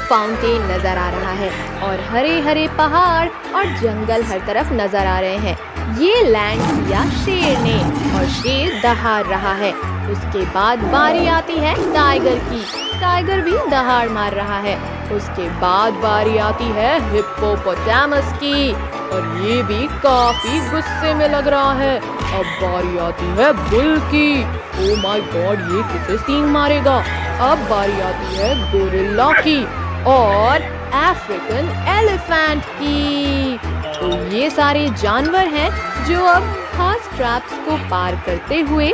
Fountain नजर आ रहा है और हरे हरे पहाड़ और जंगल हर तरफ नजर आ रहे हैं। ये लैंड किया शेर ने और शेर दहाड़ रहा है। उसके बाद बारी आती है टाइगर की। टाइगर भी दहाड़ मार रहा है। उसके बाद बारी आती है हिप्पोपोटामस की और ये भी काफी गुस्से में लग रहा है। अब बारी आती है बुल की। ओ माय गॉड, ये किसे सींग मारेगा। अब बारी आती है गोरिल्ला की और अफ्रीकन एलिफेंट की। तो ये सारे जानवर हैं जो अब खास ट्रैप्स को पार करते हुए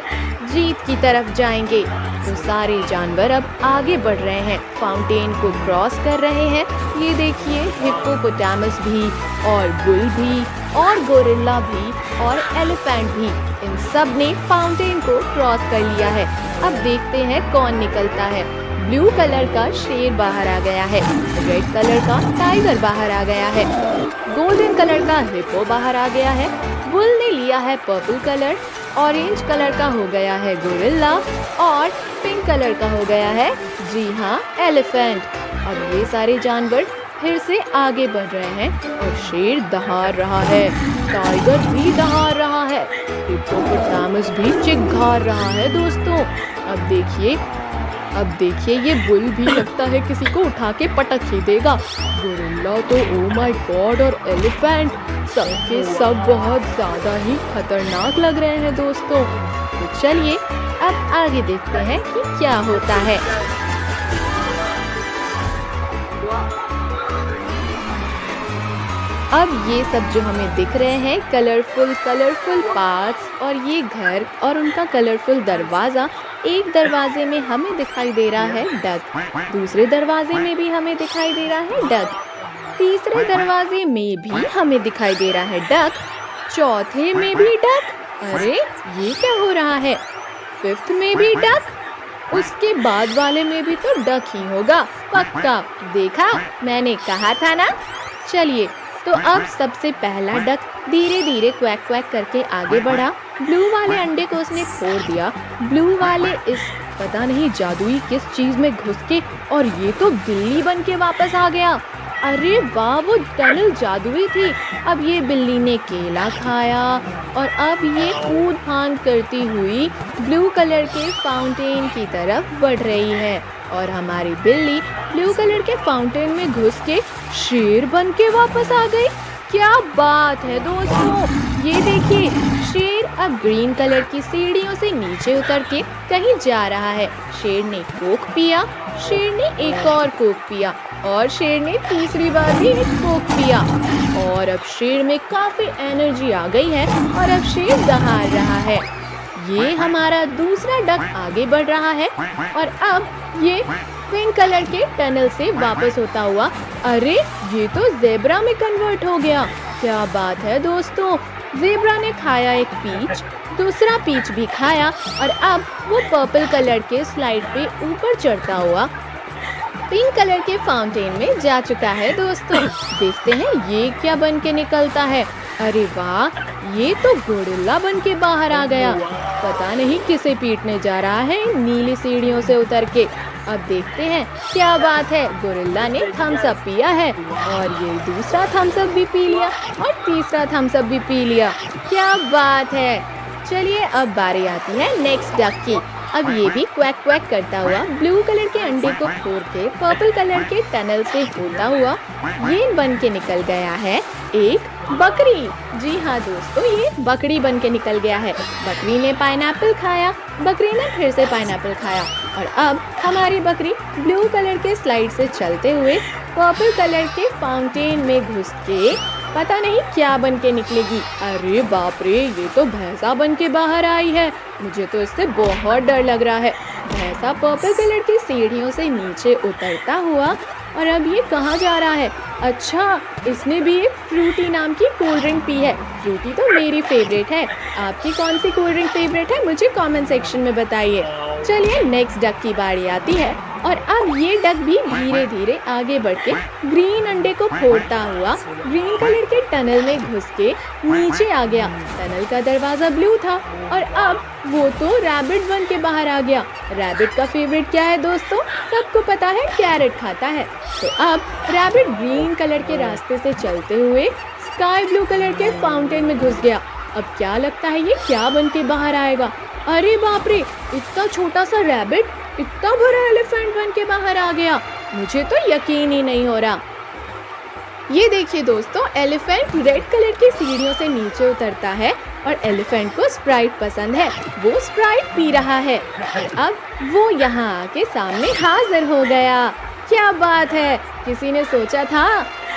जीत की तरफ जाएंगे। तो सारे जानवर अब आगे बढ़ रहे हैं, फाउंटेन को क्रॉस कर रहे हैं। ये देखिए हिप्पोपोटामस भी और बुल भी और गोरिल्ला भी और एलिफेंट भी, इन सब ने फाउंटेन को क्रॉस कर लिया है। अब देखते हैं कौन निकलता है। ब्लू कलर का शेर बाहर आ गया है, रेड कलर का टाइगर बाहर आ गया है, गोल्डन कलर का हिप्पो बाहर आ गया है, बुल ने लिया है पर्पल कलर, ऑरेंज कलर का हो गया है गोरिल्ला और पिंक कलर का हो गया है, जी हाँ, एलिफेंट। अब ये सारे जानवर फिर से आगे बढ़ रहे हैं और शेर दहाड़ रहा है, टाइगर भी दहाड़ रहा है, हिप्पोपोटामस भी चिघाड़ रहा है दोस्तों। अब देखिए ये बुल भी लगता है किसी को उठा के पटक ही देगा। गोरिल्ला तो ओ माय गॉड और एलिफेंट सबके सब बहुत ज़्यादा ही खतरनाक लग रहे हैं दोस्तों। तो चलिए अब आगे देखते हैं कि क्या होता है। अब ये सब जो हमें दिख रहे हैं कलरफुल पार्ट्स और ये घर और उनका कलरफुल दरवाज़ा, एक दरवाजे में हमें दिखाई दे रहा है डक, दूसरे दरवाजे में भी हमें दिखाई दे रहा है डक, तीसरे दरवाजे में भी हमें दिखाई दे रहा है डक, चौथे में भी डक, अरे ये क्या हो रहा है, फिफ्थ में भी डक, उसके बाद वाले में भी तो डक ही होगा पक्का, देखा मैंने कहा था ना। चलिए तो अब सबसे पहला डक धीरे धीरे क्वैक क्वैक करके आगे बढ़ा। ब्लू वाले अंडे को उसने फोड़ दिया। ब्लू वाले इस पता नहीं जादुई किस चीज में घुस के और ये तो बिल्ली बन के वापस आ गया। अरे वाह, वो टनल जादुई थी। अब ये बिल्ली ने केला खाया और अब ये कूद फांद करती हुई ब्लू कलर के फाउंटेन की तरफ बढ़ रही है और हमारी बिल्ली ब्लू कलर के फाउंटेन में घुस के शेर बन के वापस आ गई। क्या बात है दोस्तों, ये देखिए शेर अब ग्रीन कलर की सीढ़ियों से नीचे उतर के कहीं जा रहा है। शेर ने कोक पिया, शेर ने एक और कोक पिया और शेर ने तीसरी बार भी एक कोक पिया और अब शेर में काफी एनर्जी आ गई है और अब शेर दहाड़ रहा है। ये हमारा दूसरा डक आगे बढ़ रहा है और अब ये पिंक कलर के टनल से वापस होता हुआ, अरे ये तो ज़ेब्रा में कन्वर्ट हो गया। क्या बात है दोस्तों, ज़ेब्रा ने खाया एक पीच, दूसरा पीच भी खाया और अब वो पर्पल कलर के स्लाइड पे ऊपर चढ़ता हुआ पिंक कलर के फाउंटेन में जा चुका है दोस्तों। देखते हैं ये क्या बन के निकलता है। अरे वाह, ये तो गोरिल्ला बन के बाहर आ गया। पता नहीं किसे पीटने जा रहा है नीली सीढ़ियों से उतर के। अब देखते हैं क्या बात है। गोरिल्ला ने थम्स अप पिया है और ये दूसरा थम्स अप भी पी लिया और तीसरा थम्स अप भी पी लिया। क्या बात है। चलिए अब बारी आती है नेक्स्ट डक की। अब ये भी क्वैक क्वैक करता हुआ ब्लू कलर के अंडे को फोड़ के पर्पल कलर के टनल से होता हुआ ये बन के निकल गया है एक बकरी। जी हाँ दोस्तों, ये बकरी बन के निकल गया है। बकरी ने पाइनएप्पल खाया, बकरी ने फिर से पाइनएप्पल खाया और अब हमारी बकरी ब्लू कलर के स्लाइड से चलते हुए पर्पल कलर के फाउंटेन में घुस के पता नहीं क्या बन के निकलेगी। अरे बाप रे, ये तो भैंसा बन के बाहर आई है। मुझे तो इससे बहुत डर लग रहा है। भैंसा पर्पल कलर की सीढ़ियों से नीचे उतरता हुआ और अब ये कहाँ जा रहा है। अच्छा, इसने भी एक फ्रूटी नाम की कोल्ड ड्रिंक पी है। फ्रूटी तो मेरी फेवरेट है। आपकी कौन सी कोल्ड ड्रिंक फेवरेट है मुझे कमेंट सेक्शन में बताइए। चलिए नेक्स्ट डक की बारी आती है। और अब ये डक भी धीरे धीरे आगे बढ़ के ग्रीन अंडे को फोड़ता हुआ ग्रीन कलर के टनल में घुस के नीचे आ गया। टनल का दरवाजा ब्लू था और अब वो तो रैबिट बन के बाहर आ गया। रैबिट का फेवरेट क्या है दोस्तों? सबको पता है, कैरेट खाता है। तो अब रैबिट ग्रीन कलर के रास्ते से चलते हुए स्काई ब्लू कलर के फाउंटेन में घुस गया। अब क्या लगता है ये क्या बन के बाहर आएगा? अरे बाप रे, इतना छोटा सा रैबिट इतना बड़ा एलिफेंट बन के बाहर आ गया। मुझे तो यकीन ही नहीं हो रहा। ये देखिए दोस्तों, एलिफेंट रेड कलर की सीढ़ियों से नीचे उतरता है और एलिफेंट को स्प्राइट पसंद है। वो स्प्राइट पी रहा है और अब वो यहाँ आके सामने हाजिर हो गया। क्या बात है, किसी ने सोचा था?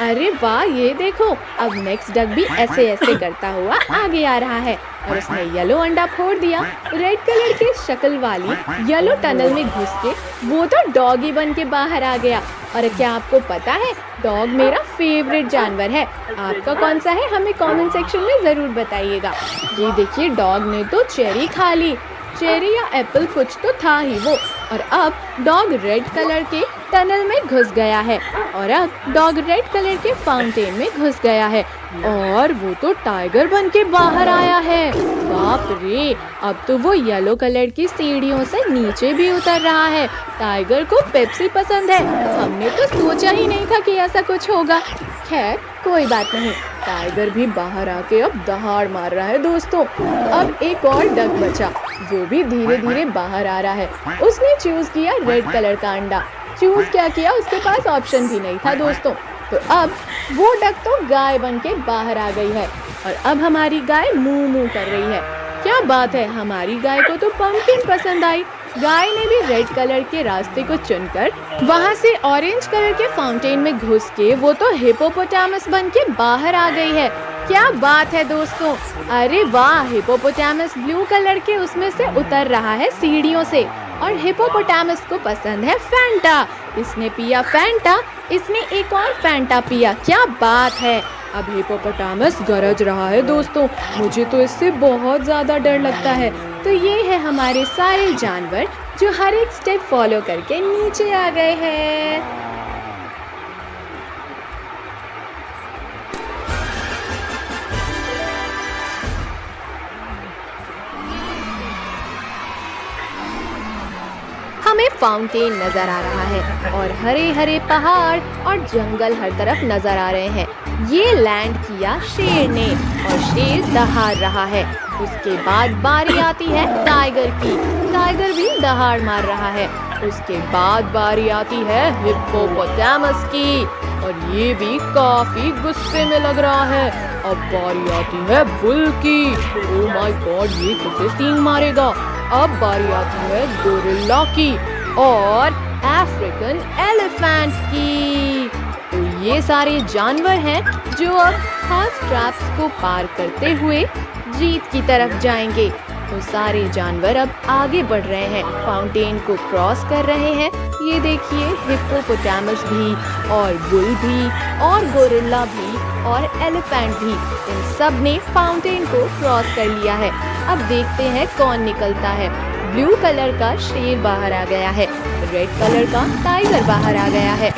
अरे वाह, ये देखो, अब नेक्स्ट डक भी ऐसे ऐसे करता हुआ आगे आ रहा है और उसने येलो अंडा फोड़ दिया। रेड कलर के शक्ल वाली येलो टनल में घुस के वो तो डॉगी बन के बाहर आ गया। और क्या आपको पता है, डॉग मेरा फेवरेट जानवर है। आपका कौन सा है हमें कमेंट सेक्शन में ज़रूर बताइएगा। ये देखिए, डॉग ने तो चेरी खा ली। चेरी या एप्पल कुछ तो था ही वो। और अब डॉग रेड कलर के टनल में घुस गया है और अब डॉग रेड कलर के फाउंटेन में घुस गया है और वो तो टाइगर बन के बाहर आया है। बाप रे, अब तो वो येलो कलर की सीढ़ियों से नीचे भी उतर रहा है। टाइगर को पेप्सी पसंद है। हमने तो सोचा ही नहीं था कि ऐसा कुछ होगा। खैर कोई बात नहीं, टाइगर भी बाहर आके अब दहाड़ मार रहा है दोस्तों। अब एक और डक बचा, वो भी धीरे धीरे बाहर आ रहा है। उसने चूज किया रेड कलर का अंडा। चूज क्या किया, उसके पास ऑप्शन भी नहीं था दोस्तों। तो अब वो डक तो गाय बन के बाहर आ गई है और अब हमारी गाय मूं मूं कर रही है। क्या बात है, हमारी गाय को तो पंपकिन पसंद आई। गाय ने भी रेड कलर के रास्ते को चुनकर वहाँ से ऑरेंज कलर के फाउंटेन में घुस के वो तो हिप्पोपोटामस बन के बाहर आ गई है। क्या बात है दोस्तों, अरे वाह, हिप्पोपोटामस ब्लू कलर के उसमें से उतर रहा है सीढ़ियों से और हिप्पोपोटामस को पसंद है फैंटा। इसने पिया फैंटा, इसने एक और फैंटा पिया। क्या बात है, अब हिप्पोपोटामस गरज रहा है दोस्तों। मुझे तो इससे बहुत ज़्यादा डर लगता है। तो ये है हमारे सारे जानवर जो हर एक स्टेप फॉलो करके नीचे आ गए हैं। हमें फाउंटेन नजर आ रहा है और हरे हरे पहाड़ और जंगल हर तरफ नजर आ रहे हैं। ये लैंड किया शेर ने और शेर दहाड़ रहा है। उसके बाद बारी आती है टाइगर की। टाइगर भी दहाड़ मार रहा है। उसके बाद बारी आती है हिप्पोपोटामस की और ये भी काफी गुस्से में लग रहा है। अब बारी आती है बुल की। ओह माय गॉड, ये किसे सींग मारेगा। अब बारी आती है गोरिल्ला की और अफ्रीकन एलिफेंट की। तो ये सारे जानवर हैं जो अब खास ट्रैप्स को पार करते हुए जीत की तरफ जाएंगे। तो सारे जानवर अब आगे बढ़ रहे हैं, फाउंटेन को क्रॉस कर रहे हैं। ये देखिए, हिप्पोपोटामस भी और बुल भी और गोरिल्ला भी और एलिफेंट भी, इन सब ने फाउंटेन को क्रॉस कर लिया है। अब देखते हैं कौन निकलता है। ब्लू कलर का शेर बाहर आ गया है, रेड कलर का टाइगर बाहर आ गया है,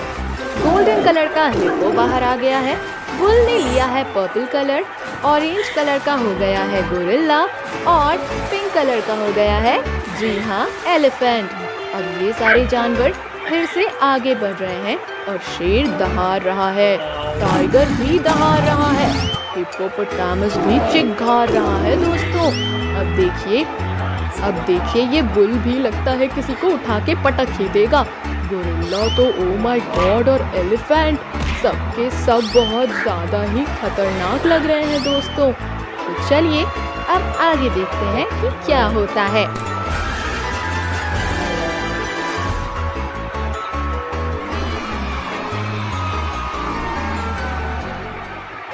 गोल्डन कलर का हिप्पो बाहर आ गया है, बुल ने लिया है पर्पल कलर, ऑरेंज कलर का हो गया है गोरिल्ला और पिंक कलर का हो गया है, जी हाँ, एलिफेंट। अब ये सारे जानवर फिर से आगे बढ़ रहे हैं और शेर दहाड़ रहा है, टाइगर भी दहाड़ रहा है, हिप्पोपोटामस भी चिघाड़ रहा है दोस्तों। अब देखिए ये बुल भी लगता है किसी को उठा के पटक ही देगा। गोरिल्ला तो ओ माय गॉड और एलिफेंट सबके सब बहुत ज़्यादा ही खतरनाक लग रहे हैं दोस्तों। तो चलिए अब आगे देखते हैं कि क्या होता है।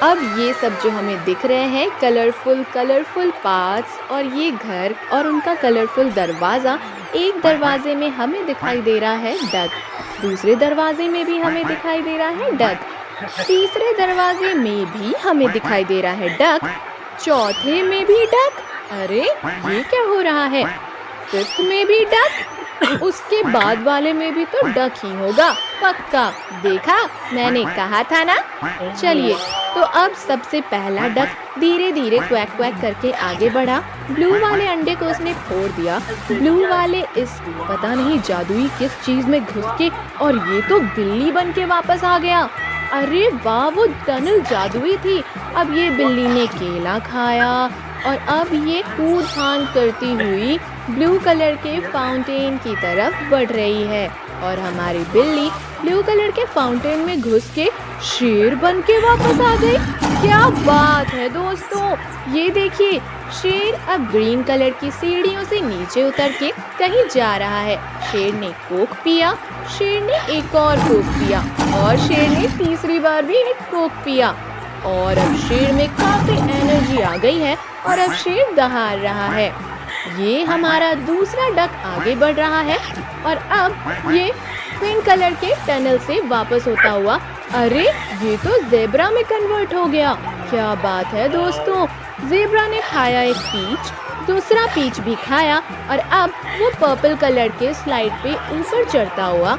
अब ये सब जो हमें दिख रहे हैं कलरफुल पार्ट्स और ये घर और उनका कलरफुल दरवाज़ा, एक दरवाजे में हमें दिखाई दे रहा है डक, दूसरे दरवाजे में भी हमें दिखाई दे रहा है डक, तीसरे दरवाजे में भी हमें दिखाई दे रहा है डक, चौथे में भी डक, अरे ये क्या हो रहा है, फिफ्थ में भी डक, उसके बाद वाले में भी तो डक ही होगा, पक्का। देखा, मैंने कहा था ना। चलिए, तो अब सबसे पहला डक धीरे धीरे क्वैक क्वैक करके आगे बढ़ा। ब्लू वाले अंडे को उसने फोड़ दिया। ब्लू वाले इस पता नहीं जादुई किस चीज में घुस के, और ये तो बिल्ली बन के वापस आ गया। अरे वाह, वो टनल जादुई थी। अब ये बिल्ली ने केला खाया और अब ये कूद फांद करती हुई ब्लू कलर के फाउंटेन की तरफ बढ़ रही है। और हमारी बिल्ली ब्लू कलर के फाउंटेन में घुस के शेर बन के वापस आ गई। क्या बात है दोस्तों, ये देखिए, शेर अब ग्रीन कलर की सीढ़ियों से नीचे उतर के कहीं जा रहा है। शेर ने कोक पिया, शेर ने एक और कोक पिया, और शेर ने तीसरी बार भी एक कोक पिया। और अब शेर में काफी एनर्जी आ गई है और अब शेर दहाड़ रहा है। ये हमारा दूसरा डक आगे बढ़ रहा है और अब ये पिंक कलर के टनल से वापस होता हुआ, अरे ये तो ज़ेब्रा में कन्वर्ट हो गया। क्या बात है दोस्तों, ज़ेब्रा ने खाया एक पीच, दूसरा पीच भी खाया और अब वो पर्पल कलर के स्लाइड पे ऊपर चढ़ता हुआ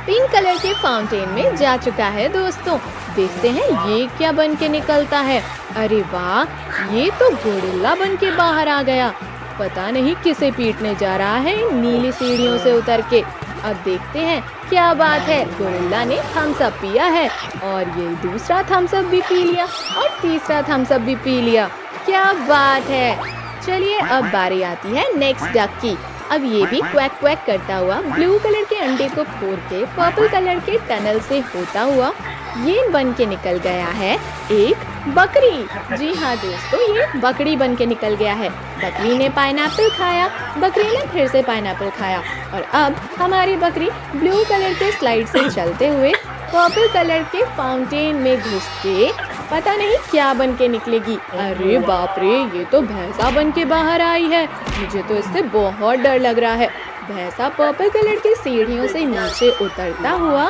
पिंक कलर के फाउंटेन में जा चुका है। दोस्तों, देखते हैं ये क्या बन के निकलता है। अरे वाह, ये तो गोरिल्ला बन के बाहर आ गया। पता नहीं किसे पीटने जा रहा है इन नीली सीढ़ियों से उतर के। अब देखते हैं क्या बात है। गोरिल्ला ने थम्स अप पिया है और ये दूसरा थम्स अप भी पी लिया और तीसरा थम्स अप भी पी लिया। क्या बात है। चलिए, अब बारी आती है नेक्स्ट डक की। अब ये भी क्वैक क्वैक करता हुआ ब्लू कलर के अंडे को फोड़ के पर्पल कलर के टनल से होता हुआ ये बन के निकल गया है एक बकरी। जी हाँ दोस्तों, ये बकरी बन के निकल गया है। बकरी ने पाइनएप्पल खाया, बकरी ने फिर से पाइनएप्पल खाया और अब हमारी बकरी ब्लू कलर के स्लाइड से चलते हुए पर्पल कलर के फाउंटेन में घुस के पता नहीं क्या बन के निकलेगी। अरे बाप रे, ये तो भैंसा बन के बाहर आई है। मुझे तो इससे बहुत डर लग रहा है। भैंसा पर्पल कलर की सीढ़ियों से नीचे उतरता हुआ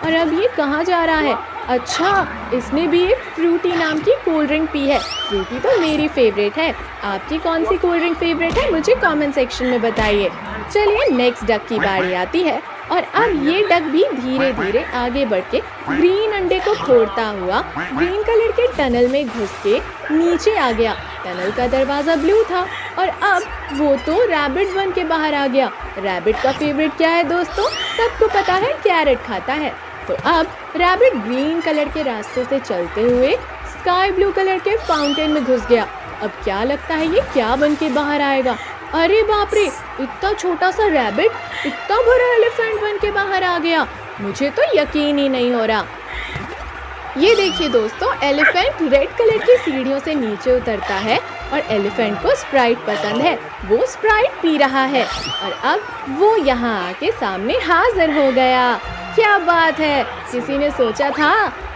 और अब ये कहाँ जा रहा है। अच्छा, इसने भी एक फ्रूटी नाम की कोल्ड ड्रिंक पी है। फ्रूटी तो मेरी फेवरेट है। आपकी कौन सी कोल्ड ड्रिंक फेवरेट है, मुझे कमेंट सेक्शन में बताइए। चलिए, नेक्स्ट डक की बारी आती है और अब ये डक भी धीरे धीरे आगे बढ़ के ग्रीन अंडे को फोड़ता हुआ ग्रीन कलर के टनल में घुस के नीचे आ गया। टनल का दरवाजा ब्लू था और अब वो तो रैबिट बन के बाहर आ गया। रैबिट का फेवरेट क्या है दोस्तों, सबको पता है, कैरेट खाता है। तो अब रैबिट ग्रीन कलर के रास्ते से चलते हुए स्काई ब्लू कलर के फाउंटेन में घुस गया। अब क्या लगता है ये क्या बन के बाहर आएगा। अरे बाप रे, इतना छोटा सा रैबिट इतना बड़ा एलिफेंट बन के बाहर आ गया। मुझे तो यकीन ही नहीं हो रहा। ये देखिए दोस्तों, एलिफेंट रेड कलर की सीढ़ियों से नीचे उतरता है और एलिफेंट को स्प्राइट पसंद है। वो स्प्राइट पी रहा है और अब वो यहाँ आके सामने हाजिर हो गया। क्या बात है, किसी ने सोचा था।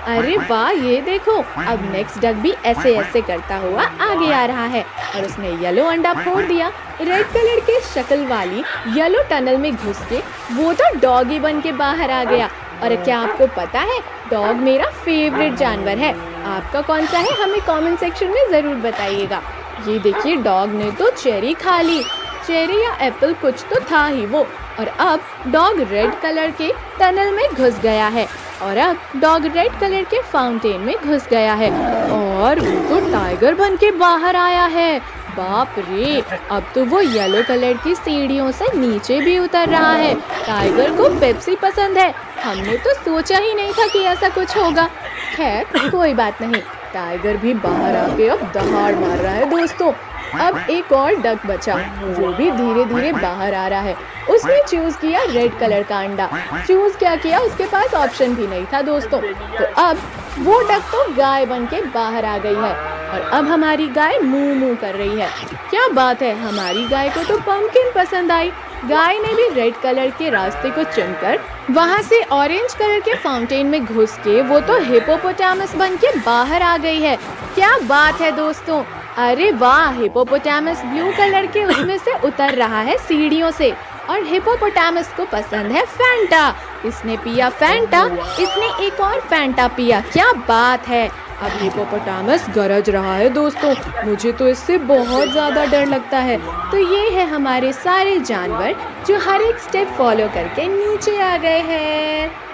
अरे वाह, ये देखो, अब नेक्स्ट डक भी ऐसे ऐसे करता हुआ आगे आ रहा है और उसने येलो अंडा फोड़ दिया। रेड कलर के शक्ल वाली येलो टनल में घुस के वो तो डॉगी बन के बाहर आ गया। और क्या आपको पता है, डॉग मेरा फेवरेट जानवर है। आपका कौन सा है, हमें कमेंट सेक्शन में ज़रूर बताइएगा। ये देखिए, डॉग ने तो चेरी खा ली। चेरी या एप्पल कुछ तो था ही वो। और अब डॉग रेड कलर के टनल में घुस गया है और अब डॉग रेड कलर के फाउंटेन में घुस गया है और वो तो टाइगर बन के बाहर आया है। बाप रे, अब तो वो येलो कलर की सीढ़ियों से नीचे भी उतर रहा है। टाइगर को पेप्सी पसंद है। हमने तो सोचा ही नहीं था कि ऐसा कुछ होगा। खैर, कोई बात नहीं, टाइगर भी बाहर आके अब दहाड़ मार रहा है। दोस्तों, अब एक और डक बचा, वो भी धीरे धीरे बाहर आ रहा है। उसने चूज किया रेड कलर का अंडा। चूज क्या किया, उसके पास ऑप्शन भी नहीं था दोस्तों। तो अब वो डक तो गाय बन के बाहर आ गई है और अब हमारी गाय मूं मूं कर रही है। क्या बात है, हमारी गाय को तो पम्पकिन पसंद आई। गाय ने भी रेड कलर के रास्ते को चुनकर वहाँ से ऑरेंज कलर के फाउंटेन में घुस के वो तो हिप्पोपोटामस बन के बाहर आ गई है। क्या बात है दोस्तों। अरे वाह, हिप्पोपोटामस ब्लू कलर के उसमें से उतर रहा है सीढ़ियों से और हिप्पोपोटामस को पसंद है फैंटा। इसने पिया फैंटा, इसने एक और फैंटा पिया। क्या बात है। अब हिप्पोपोटामस गरज रहा है दोस्तों। मुझे तो इससे बहुत ज़्यादा डर लगता है। तो ये है हमारे सारे जानवर जो हर एक स्टेप फॉलो करके नीचे आ गए हैं।